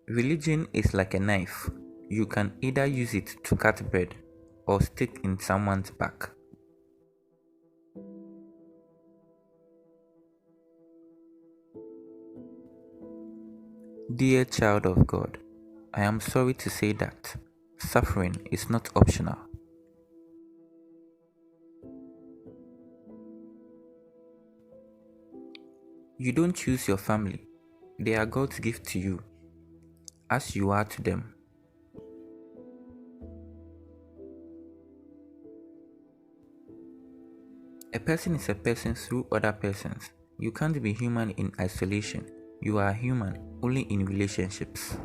Religion is like a knife. You can either use it to cut bread or stick in someone's back. Dear child of God, I am sorry to say that suffering is not optional. You don't choose your family. They are God's gift to you, as you are to them. A person is a person through other persons. You can't be human in isolation. You are human only in relationships.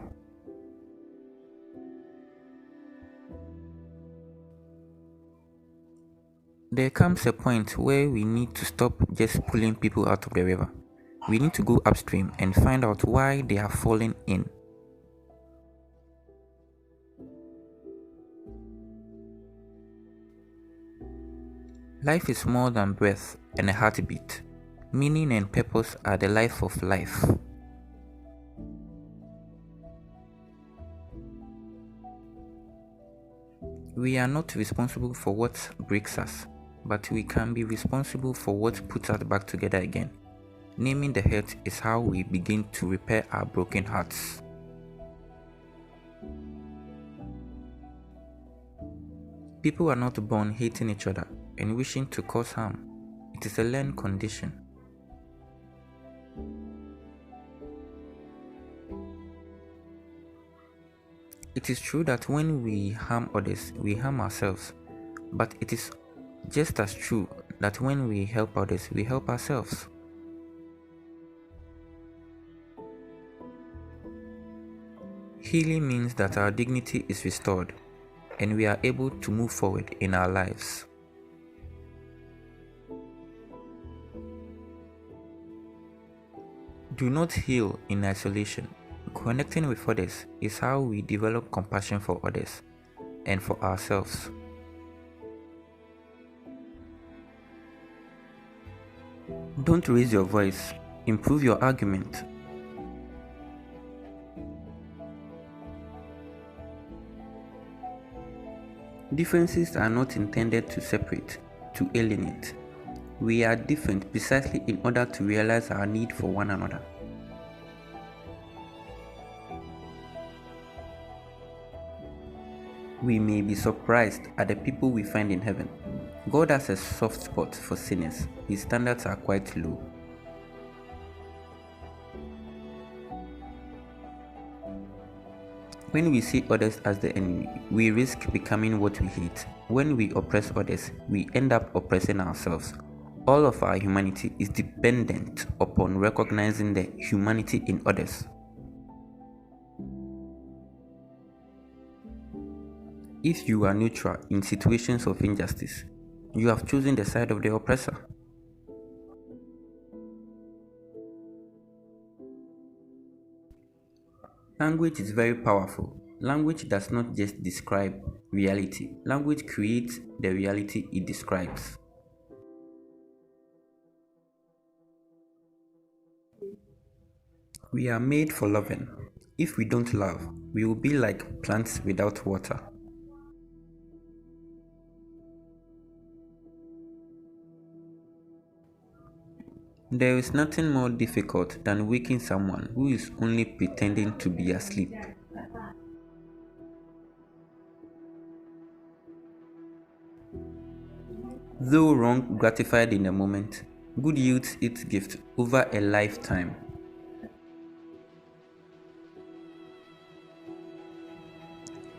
There comes a point where we need to stop just pulling people out of the river. We need to go upstream and find out why they are falling in. Life is more than breath and a heartbeat. Meaning and purpose are the life of life. We are not responsible for what breaks us, but we can be responsible for what puts us back together again. Naming the hurt is how we begin to repair our broken hearts. People are not born hating each other and wishing to cause harm. It is a learned condition. It is true that when we harm others, we harm ourselves, but it is just as true that when we help others, we help ourselves. Healing means that our dignity is restored and we are able to move forward in our lives. Do not heal in isolation. Connecting with others is how we develop compassion for others and for ourselves. Don't raise your voice. Improve your argument. Differences are not intended to separate, to alienate. We are different precisely in order to realize our need for one another. We may be surprised at the people we find in heaven. God has a soft spot for sinners. His standards are quite low. When we see others as the enemy, we risk becoming what we hate. When we oppress others, we end up oppressing ourselves. All of our humanity is dependent upon recognizing the humanity in others. If you are neutral in situations of injustice, you have chosen the side of the oppressor. Language is very powerful. Language does not just describe reality. Language creates the reality it describes. We are made for loving. If we don't love, we will be like plants without water. There is nothing more difficult than waking someone who is only pretending to be asleep. Though wrong gratified in a moment, good yields its gift over a lifetime.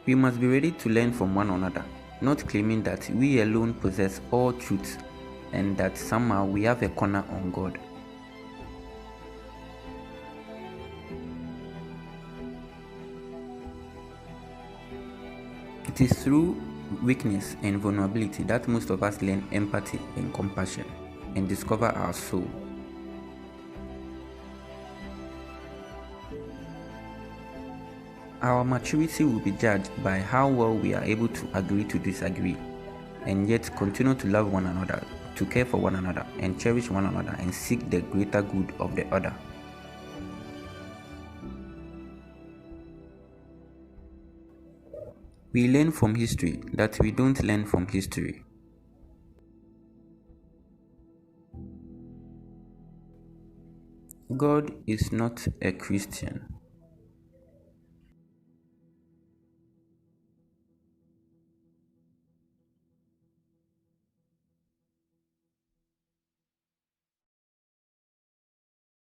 We must be ready to learn from one another, not claiming that we alone possess all truth and that somehow we have a corner on God. It is through weakness and vulnerability that most of us learn empathy and compassion and discover our soul. Our maturity will be judged by how well we are able to agree to disagree, and yet continue to love one another, to care for one another, and cherish one another, and seek the greater good of the other. We learn from history that we don't learn from history. God is not a Christian.